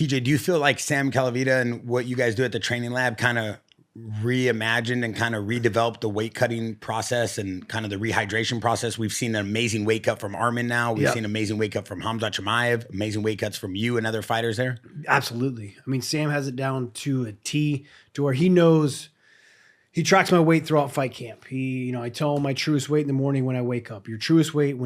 TJ, do you feel like Sam Calavita and what you guys do at the training lab kind of reimagined and kind of redeveloped the weight cutting process and kind of the rehydration process? We've seen an amazing weight cut from Armin now. We've seen amazing weight cut from Hamza Chimaev, amazing weight cuts from you and other fighters there. Absolutely. I mean, Sam has it down to a T to where he knows, he tracks my weight throughout fight camp. I tell him my truest weight in the morning when I wake up. Your truest weight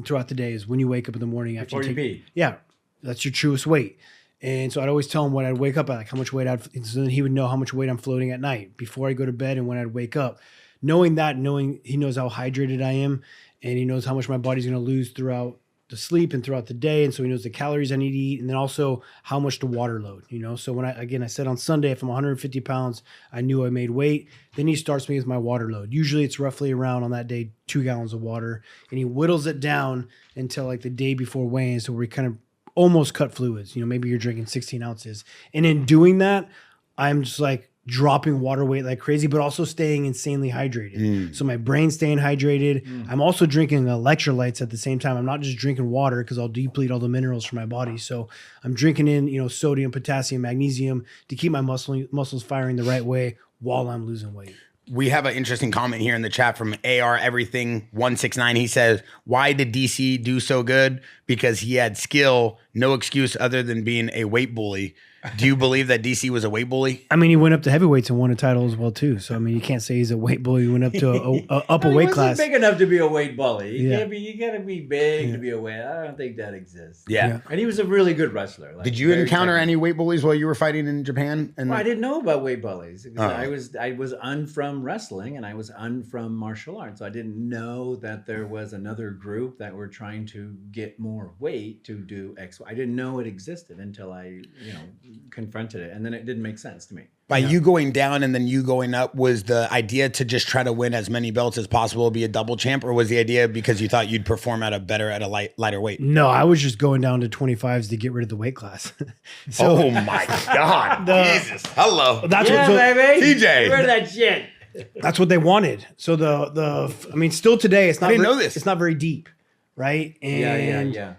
throughout the day is when you wake up in the morning after you pee. Yeah, that's your truest weight. And so I'd always tell him when I'd wake up, like how much weight so then he would know how much weight I'm floating at night before I go to bed and when I'd wake up. Knowing he knows how hydrated I am and he knows how much my body's going to lose throughout the sleep and throughout the day. And so he knows the calories I need to eat and then also how much to water load, So when I said on Sunday, if I'm 150 pounds, I knew I made weight. Then he starts me with my water load. Usually it's roughly around on that day, 2 gallons of water. And he whittles it down until like the day before weigh-in. So we kind of almost cut fluids, maybe you're drinking 16 ounces. And in doing that, I'm just like dropping water weight like crazy, but also staying insanely hydrated. So my brain's staying hydrated. I'm also drinking electrolytes at the same time. I'm not just drinking water because I'll deplete all the minerals from my body. So I'm drinking in, sodium, potassium, magnesium to keep my muscles firing the right way while I'm losing weight. We have an interesting comment here in the chat from AR Everything 169. He says, why did DC do so good? Because he had skill, no excuse other than being a weight bully. Do you believe that DC was a weight bully? I mean, he went up to heavyweights and won a title as well too. So I mean, you can't say he's a weight bully. He went up to a weight class. He wasn't big enough to be a weight bully. You gotta be big to be a weight. I don't think that exists. Yeah. And he was a really good wrestler. Like, did you encounter any weight bullies while you were fighting in Japan? Well, I didn't know about weight bullies. I was from wrestling and I was from martial arts. So I didn't know that there was another group that were trying to get more weight to do X. I didn't know it existed until I, confronted it, and then it didn't make sense to me. By you going down and then you going up, was the idea to just try to win as many belts as possible, be a double champ, or was the idea because you thought you'd perform at a lighter weight? No, I was just going down to 25s to get rid of the weight class. Oh my God. Jesus. Hello. That's baby. TJ. Where's that shit? That's what they wanted. So still today, it's not. I didn't know this. It's not very deep, right? And Yeah.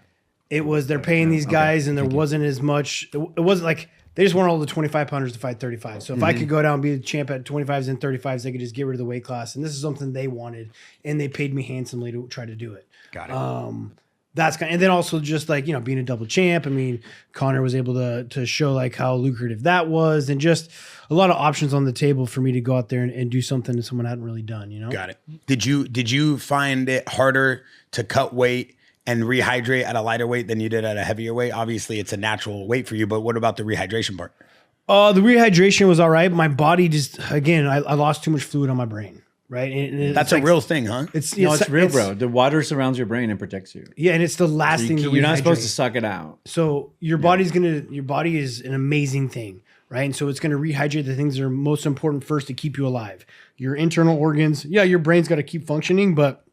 It was they're paying these guys, and there wasn't as much. It wasn't like they just want all the 25 pounders to fight 35. So if I could go down and be the champ at 25s and 35s, they could just get rid of the weight class. And this is something they wanted, and they paid me handsomely to try to do it. Got it. And then also just like, being a double champ. I mean, Connor was able to show like how lucrative that was, and just a lot of options on the table for me to go out there and do something that someone hadn't really done, Got it. Did you find it harder to cut weight and rehydrate at a lighter weight than you did at a heavier weight? Obviously it's a natural weight for you, but what about the rehydration part? The rehydration was all right. My body just, again, I lost too much fluid on my brain. Right. And that's a real thing, huh? It's real, bro. The water surrounds your brain and protects you. Yeah. And it's the last thing you're not supposed to suck it out. So your body is an amazing thing. Right. And so it's going to rehydrate the things that are most important first to keep you alive. Your internal organs. Yeah. Your brain's got to keep functioning. But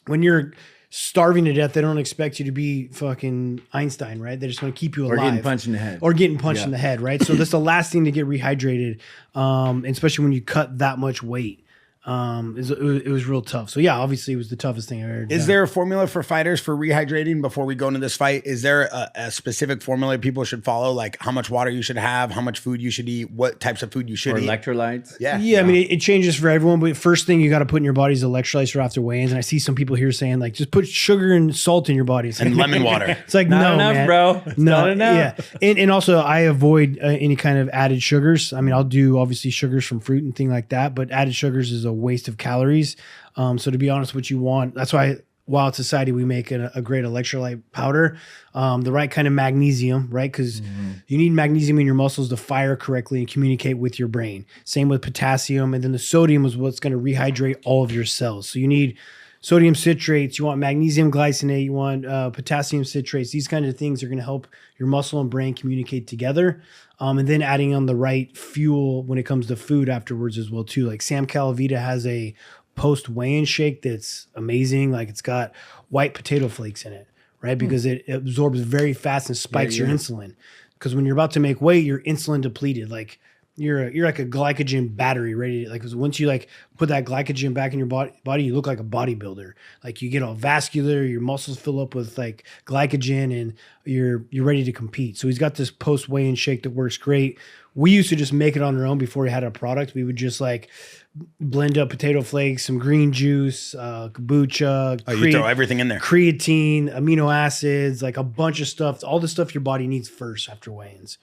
when you're starving to death, they don't expect you to be fucking Einstein, right? They just want to keep you alive. Or getting punched in the head. In the head, right? So that's the last thing to get rehydrated, especially when you cut that much weight. It was real tough. So yeah, obviously it was the toughest thing I ever done. Is there a formula for fighters for rehydrating before we go into this fight? Is there a specific formula people should follow? Like how much water you should have, how much food you should eat, what types of food you should eat? Electrolytes? Yeah. I mean, it changes for everyone, but first thing you got to put in your body is electrolytes right after weigh-ins. And I see some people here saying like, just put sugar and salt in your body. And lemon water. It's like, not no, enough, man. bro. It's not enough. Yeah. And also I avoid any kind of added sugars. I mean, I'll do obviously sugars from fruit and things like that, but added sugars is a waste of calories. So to be honest, what you want, that's why Wild Society, we make a great electrolyte powder, the right kind of magnesium, right? Because you need magnesium in your muscles to fire correctly and communicate with your brain. Same with potassium. And then the sodium is what's going to rehydrate all of your cells. So you need sodium citrates, you want magnesium glycinate, you want potassium citrates. These kind of things are going to help your muscle and brain communicate together. And then adding on the right fuel when it comes to food afterwards as well too. Like Sam Calavita has a post weigh-in shake that's amazing. Like it's got white potato flakes in it, right? Because it absorbs very fast and spikes your insulin. Because when you're about to make weight, you're insulin depleted. Like you're like a glycogen battery ready to, like, 'cause once you like put that glycogen back in your body, you look like a bodybuilder. Like you get all vascular, your muscles fill up with like glycogen, and you're ready to compete. So he's got this post weigh-in shake that works great. We used to just make it on our own before we had a product. We would just like blend up potato flakes, some green juice, kombucha. You throw everything in there. Creatine, amino acids, like a bunch of stuff, all the stuff your body needs first after weigh-ins.